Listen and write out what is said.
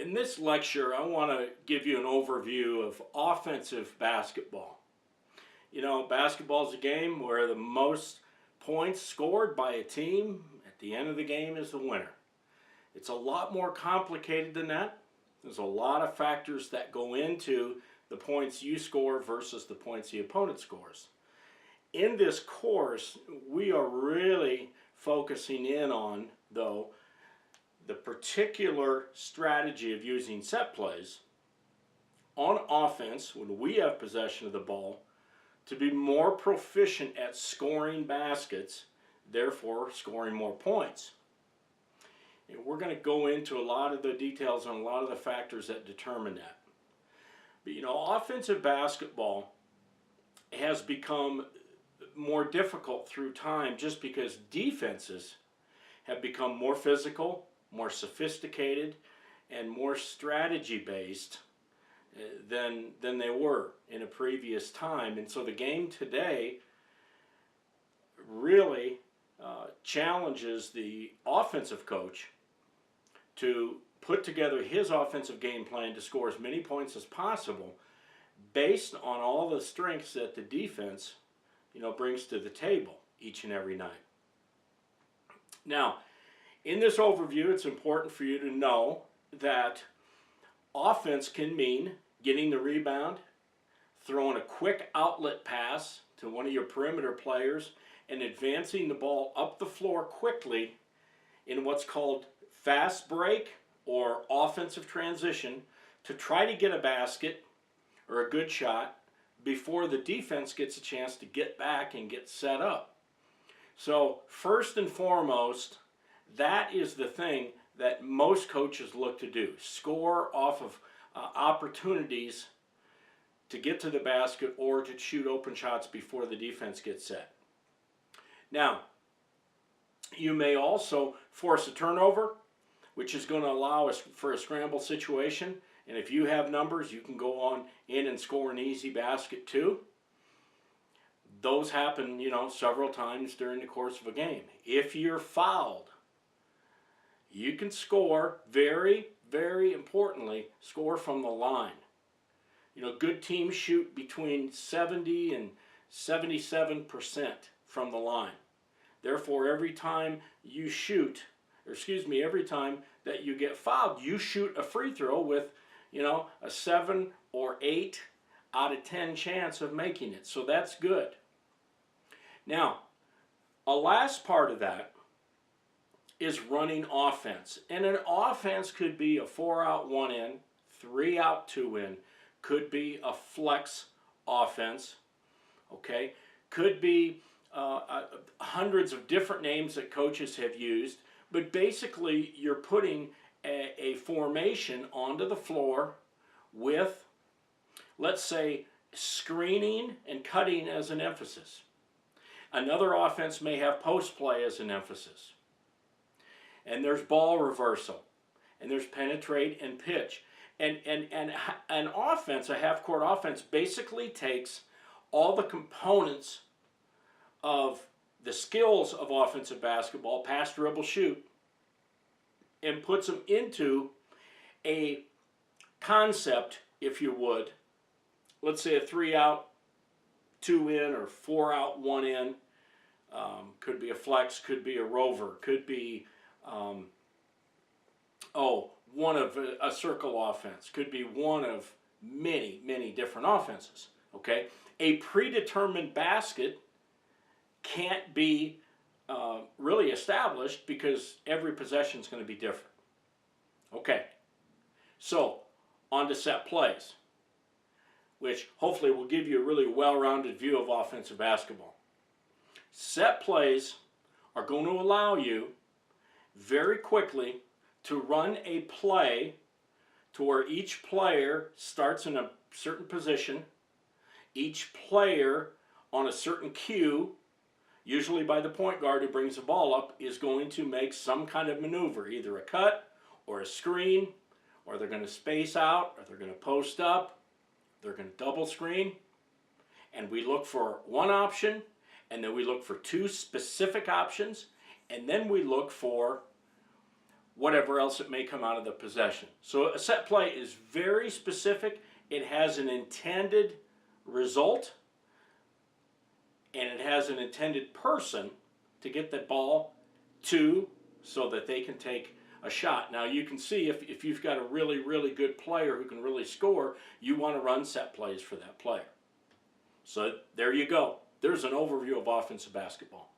In this lecture, I want to give you an overview of offensive basketball. You know, basketball is a game where the most points scored by a team at the end of the game is the winner. It's a lot more complicated than that. There's a lot of factors that go into the points you score versus the points the opponent scores. In this course, we are really focusing in on, though, the particular strategy of using set plays on offense when we have possession of the ball to be more proficient at scoring baskets, therefore scoring more points. And we're going to go into a lot of the details on a lot of the factors that determine that. But you know, offensive basketball has become more difficult through time just because defenses have become more physical, more sophisticated, and more strategy based than they were in a previous time. And so the game today really challenges the offensive coach to put together his offensive game plan to score as many points as possible based on all the strengths that the defense, you know, brings to the table each and every night. Now, in this overview, it's important for you to know that offense can mean getting the rebound, throwing a quick outlet pass to one of your perimeter players, and advancing the ball up the floor quickly in what's called fast break or offensive transition to try to get a basket or a good shot before the defense gets a chance to get back and get set up. So first and foremost, that is the thing that most coaches look to do, score off of opportunities to get to the basket or to shoot open shots before the defense gets set. Now, you may also force a turnover, which is going to allow us for a scramble situation. And if you have numbers, you can go on in and score an easy basket too. Those happen, you know, several times during the course of a game. If you're fouled, you can score, very, very importantly, score from the line. You know, good teams shoot between 70 and 77% from the line. Therefore, every time you shoot, every time that you get fouled, you shoot a free throw with, you know, a 7 or 8 out of 10 chance of making it. So that's good. Now, a last part of that is running offense. And an offense could be a 4 out, 1 in, 3 out, 2 in, could be a flex offense, okay? Could be hundreds of different names that coaches have used, but basically you're putting a formation onto the floor with, let's say, screening and cutting as an emphasis. Another offense may have post play as an emphasis. And there's ball reversal, and there's penetrate and pitch. And an offense, a half-court offense, basically takes all the components of the skills of offensive basketball, pass, dribble, shoot, and puts them into a concept, if you would. Let's say a 3 out, 2 in, or 4 out, 1 in. Could be a flex, could be a rover, could be one of a circle offense, could be one of many, many different offenses, okay? A predetermined basket can't be really established because every possession is going to be different. Okay, so on to set plays, which hopefully will give you a really well-rounded view of offensive basketball. Set plays are going to allow you very quickly to run a play to where each player starts in a certain position, each player on a certain cue, usually by the point guard who brings the ball up, is going to make some kind of maneuver, either a cut or a screen, or they're going to space out, or they're going to post up, they're going to double screen, and we look for one option, and then we look for 2 specific options, and then we look for whatever else it may come out of the possession. So a set play is very specific. It has an intended result, and it has an intended person to get the ball to so that they can take a shot. Now you can see if you've got a really, really good player who can really score, you want to run set plays for that player. So there you go. There's an overview of offensive basketball.